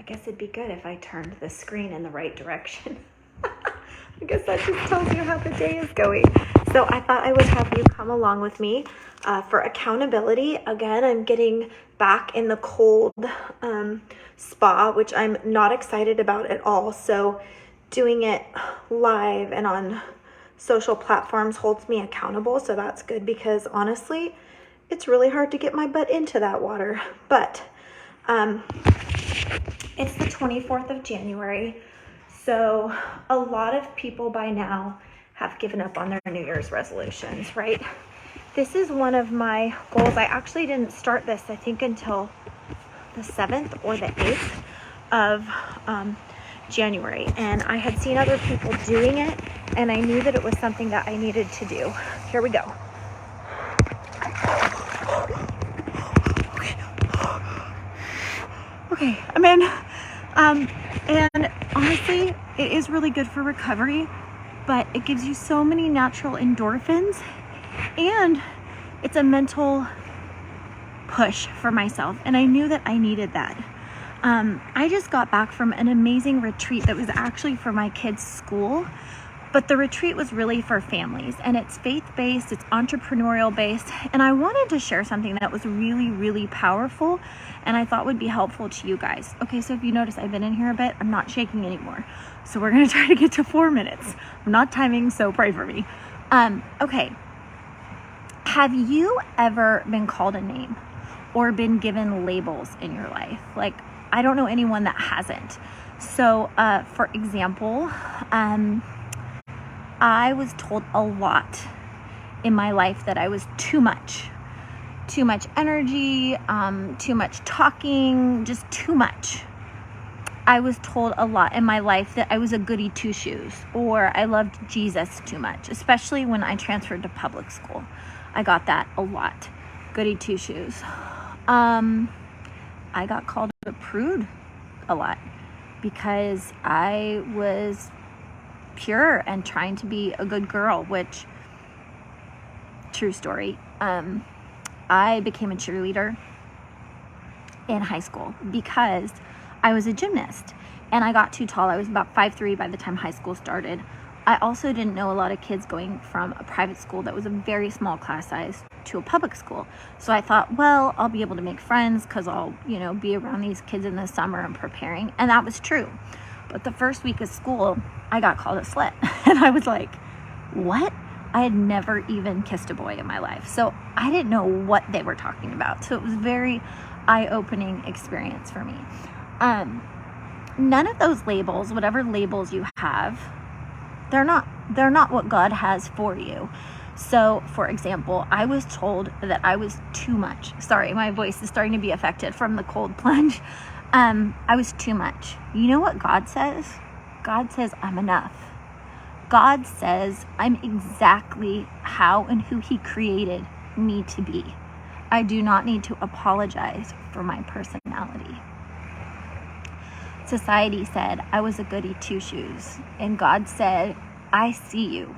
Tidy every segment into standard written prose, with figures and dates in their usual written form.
guess it'd be good if I turned the screen in the right direction. I guess that just tells you how the day is going. So I thought I would have you come along with me for accountability. Again, I'm getting back in the cold spa, which I'm not excited about at all. So doing it live and on social platforms holds me accountable. So that's good, because honestly, it's really hard to get my butt into that water. But it's the 24th of January. So a lot of people by now have given up on their New Year's resolutions, right? This is one of my goals. I actually didn't start this, I think, until the 7th or the 8th of January. And I had seen other people doing it, and I knew that it was something that I needed to do. Here we go. Okay, I'm in. And honestly, it is really good for recovery, but it gives you so many natural endorphins, and it's a mental push for myself. And I knew that I needed that. I just got back from an amazing retreat that was actually for my kids' school, but the retreat was really for families, and it's faith-based, it's entrepreneurial-based, and I wanted to share something that was really, really powerful and I thought would be helpful to you guys. Okay, so if you notice, I've been in here a bit. I'm not shaking anymore. So we're gonna try to get to 4 minutes. I'm not timing, so pray for me. Okay, have you ever been called a name or been given labels in your life? Like, I don't know anyone that hasn't. So, for example, I was told a lot in my life that I was too much energy, too much talking, just too much. I was told a lot in my life that I was a goody two-shoes, or I loved Jesus too much, especially when I transferred to public school. I got that a lot, goody two-shoes. I got called a prude a lot because I was pure and trying to be a good girl, which, true story. I became a cheerleader in high school because I was a gymnast and I got too tall. I was about 5'3" by the time high school started. I also didn't know a lot of kids going from a private school that was a very small class size to a public school. So I thought, well, I'll be able to make friends because I'll, be around these kids in the summer and preparing. And that was true. But the first week of school, I got called a slut. And I was like, what? I had never even kissed a boy in my life. So I didn't know what they were talking about. So it was a very eye-opening experience for me. None of those labels, whatever labels you have, they're not what God has for you. So, for example, I was told that I was too much. Sorry, my voice is starting to be affected from the cold plunge. I was too much. You know what God says? God says I'm enough. God says I'm exactly how and who He created me to be. I do not need to apologize for my personality. Society said I was a goody two-shoes, and God said, I see you.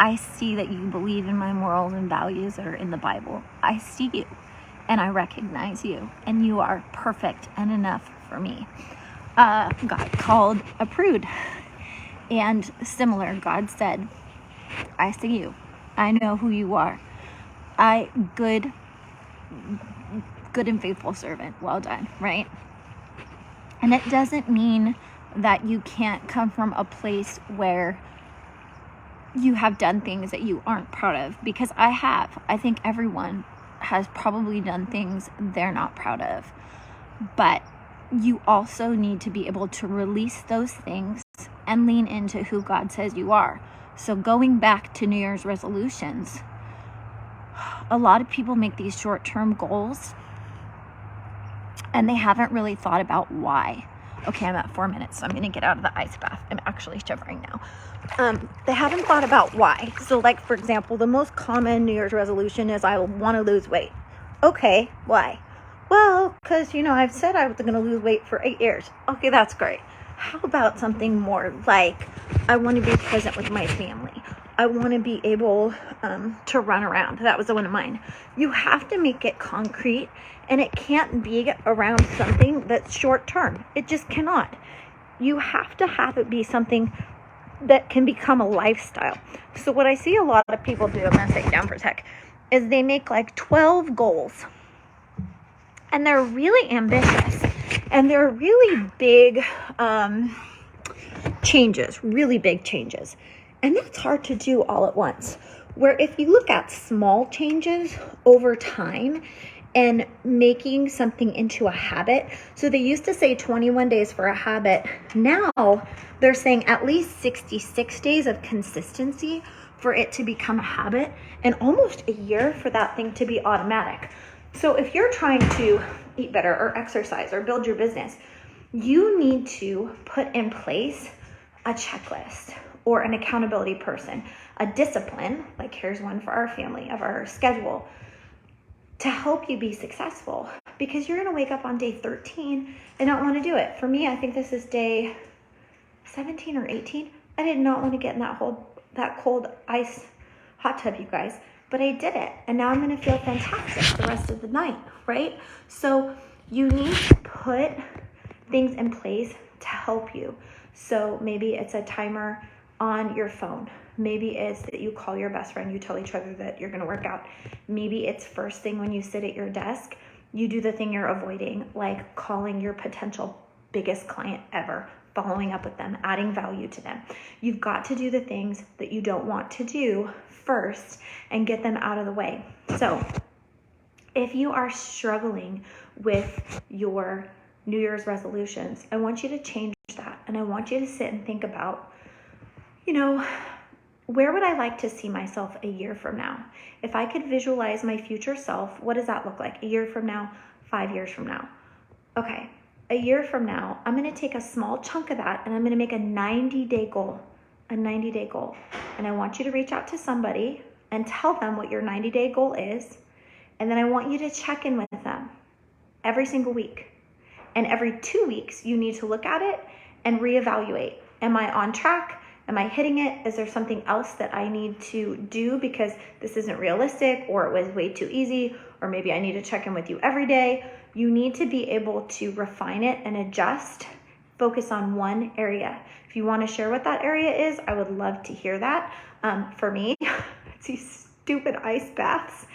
I see that you believe in my morals and values that are in the Bible. I see you, and I recognize you, and you are perfect and enough for me. God called a prude. And similar, God said, I see you. I know who you are. Good and faithful servant. Well done, right? And it doesn't mean that you can't come from a place where you have done things that you aren't proud of, because I have. I think everyone has probably done things they're not proud of. But you also need to be able to release those things and lean into who God says you are. So going back to New Year's resolutions, a lot of people make these short-term goals and they haven't really thought about why. Okay, I'm at 4 minutes, so I'm going to get out of the ice bath. I'm actually shivering now. They haven't thought about why. So like, for example, the most common New Year's resolution is I want to lose weight. Okay, why? Well, because, I've said I was going to lose weight for 8 years. Okay, that's great. How about something more like I want to be present with my family? I want to be able to run around. That was one of mine. You have to make it concrete, and it can't be around something that's short term. It just cannot. You have to have it be something that can become a lifestyle. So what I see a lot of people do, I'm going to sit down for a sec, is they make like 12 goals. And they're really ambitious. And they're really big changes, really big changes. And that's hard to do all at once. Where if you look at small changes over time and making something into a habit. So they used to say 21 days for a habit. Now they're saying at least 66 days of consistency for it to become a habit, and almost a year for that thing to be automatic. So if you're trying to eat better or exercise or build your business, you need to put in place a checklist or an accountability person, a discipline, like here's one for our family, of our schedule, to help you be successful, because you're going to wake up on day 13 and not want to do it. For me, I think this is day 17 or 18. I did not want to get in that cold ice hot tub, you guys, but I did it. And now I'm going to feel fantastic the rest of the night, right? So you need to put things in place to help you. So maybe it's a timer on your phone. Maybe it's that you call your best friend, you tell each other that you're going to work out. Maybe it's first thing when you sit at your desk, you do the thing you're avoiding, like calling your potential biggest client ever, following up with them, adding value to them. You've got to do the things that you don't want to do first and get them out of the way. So if you are struggling with your New Year's resolutions, I want you to change that. And I want you to sit and think about, where would I like to see myself a year from now? If I could visualize my future self, what does that look like? A year from now, 5 years from now. Okay, a year from now, I'm going to take a small chunk of that and I'm going to make a 90-day goal. A 90-day goal. And I want you to reach out to somebody and tell them what your 90-day goal is. And then I want you to check in with them every single week. And every 2 weeks, you need to look at it and reevaluate. Am I on track? Am I hitting it? Is there something else that I need to do because this isn't realistic, or it was way too easy, or maybe I need to check in with you every day? You need to be able to refine it and adjust, focus on one area. If you want to share what that area is, I would love to hear that. For me, it's these stupid ice baths.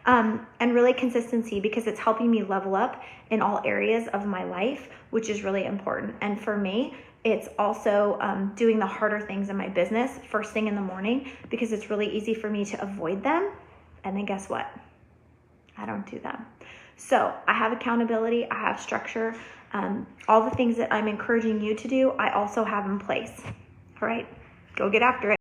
And really consistency, because it's helping me level up in all areas of my life, which is really important. And for me, it's also doing the harder things in my business first thing in the morning, because it's really easy for me to avoid them. And then guess what? I don't do them. So I have accountability, I have structure, all the things that I'm encouraging you to do, I also have in place. All right, go get after it.